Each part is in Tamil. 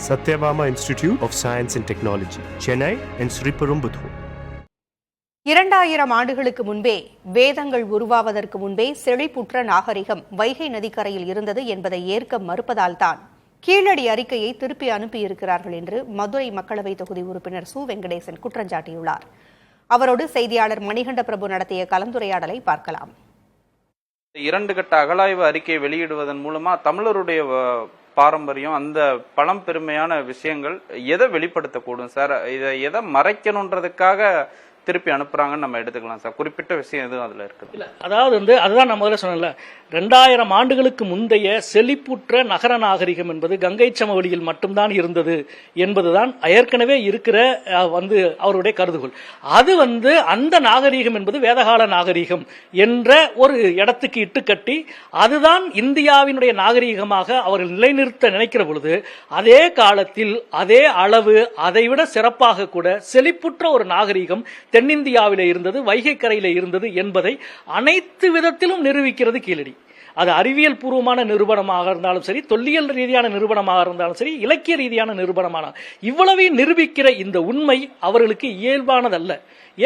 Satyabama Institute of Science and Technology, Chennai and Sriperumbudur. 2000 ஆண்டுகளுக்கு முன்பே வேதங்கள் உருவாவதற்கு முன்பே செழிப்புற்ற நாகரிகம் வைகை நதிக்கரையில் இருந்தது என்பதை ஏற்க மறுப்பதால்தான் கீழடி அறிக்கையை திருப்பி அனுப்பியிருக்கிறார்கள் என்று மதுரை மக்களவை தொகுதி உறுப்பினர் சு வெங்கடேசன் குற்றஞ்சாட்டியுள்ளார். அவரோடு செய்தியாளர் மணிகண்ட பிரபு நடத்திய கலந்துரையாடலை பார்க்கலாம். 2 கட்ட அகழாய்வு அறிக்கையை வெளியிடுவதன் மூலமா தமிழருடைய பாரம்பரியம், அந்த பழம்பெருமையான விஷயங்கள் எதை வெளிப்படுத்தக்கூடும் சார்? இதை எதை மறைக்கணுன்றதுக்காக திருப்பி அனுப்புறாங்கன்னு நம்ம எடுத்துக்கலாம் சார். குறிப்பிட்ட விஷயம் எதுவும் அதுல இருக்குது இல்ல, அதாவது அதுதான் நான் முதல்ல சொன்னேன்ல, 2000 ஆண்டுகளுக்கு முந்தைய செழிப்புற்ற நகர நாகரிகம் என்பது கங்கை சமவெளியில் மட்டும்தான் இருந்தது என்பதுதான் ஏற்கனவே இருக்கிற அவருடைய கருதுகோள். அது அந்த நாகரிகம் என்பது வேதகால நாகரிகம் என்ற ஒரு இடத்துக்கு இட்டுக்கட்டி அதுதான் இந்தியாவினுடைய நாகரிகமாக அவர்கள் நிலைநிறுத்த நினைக்கிற பொழுது, அதே காலத்தில் அதே அளவு அதைவிட சிறப்பாக கூட செழிப்புற்ற ஒரு நாகரிகம் தென்னிந்தியாவிலே இருந்தது, வைகை கரையிலே இருந்தது என்பதை அனைத்து விதத்திலும் நிரூபிக்கிறது கீழடி. அது அறிவியல் பூர்வமான நிரூபணமாக இருந்தாலும் சரி, தொல்லியல் ரீதியான நிரூபணமாக இருந்தாலும் சரி, இலக்கிய ரீதியான நிரூபணமான இவ்வளவையும் நிரூபிக்கிற இந்த உண்மை அவர்களுக்கு இயல்பானதல்ல,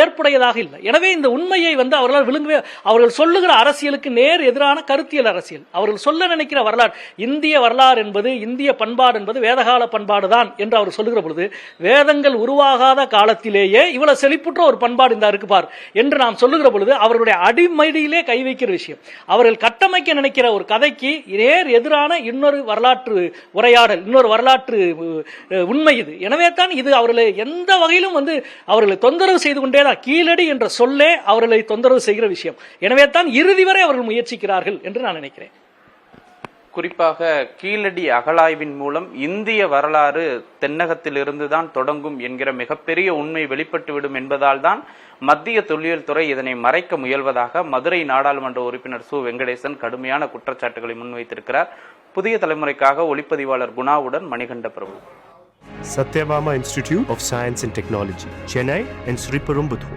ஏற்புடையதாக இல்லை. எனவே இந்த உண்மையை அவர்களால் விழுங்கவே, அவர்கள் சொல்லுகிற அரசியலுக்கு நேர் எதிரான கருத்தியல் அரசியல். அவர்கள் சொல்ல நினைக்கிற வரலாறு, இந்திய வரலாறு என்பது, இந்திய பண்பாடு என்பது வேதகால பண்பாடு தான் என்று அவர் சொல்லுகிற பொழுது, வேதங்கள் உருவாகாத காலத்திலேயே இவ்வளவு செழிப்புற்ற ஒரு பண்பாடு இந்த இருக்கு பார் என்று நாம் சொல்லுகிற பொழுது அவர்களுடைய அடிமடியிலே கை வைக்கிற விஷயம். அவர்கள் கட்டமைக்க நினைக்கிற ஒரு கதைக்கு நேர் எதிரான இன்னொரு வரலாற்று உரையாடல், இன்னொரு வரலாற்று உண்மை இது. எனவே தான் இது அவர்களை எந்த வகையிலும் அவர்களை தொந்தரவு செய்து கொண்டே தான், கீழடி என்ற சொல்லே அவர்களை தொந்தரவு செய்கிற விஷயம். எனவே தான் இறுதி வரை அவர்கள் முயற்சிக்கிறார்கள் என்று நான் நினைக்கிறேன். குறிப்பாக கீழடி அகழாய்வின் மூலம் இந்திய வரலாறு தென்னகத்திலிருந்து தான் தொடங்கும் என்கிற மிகப்பெரிய உண்மை வெளிப்பட்டுவிடும் என்பதால் தான் மத்திய தொல்லியல் துறை இதனை மறைக்க முயல்வதாக மதுரை நாடாளுமன்ற உறுப்பினர் சு வெங்கடேசன் கடுமையான குற்றச்சாட்டுகளை முன்வைத்திருக்கிறார். புதிய தலைமுறைக்காக ஒளிப்பதிவாளர் குணாவுடன் மணிகண்ட பிரபு. Satyabama Institute of Science and Technology, Chennai and Sriperumbudur.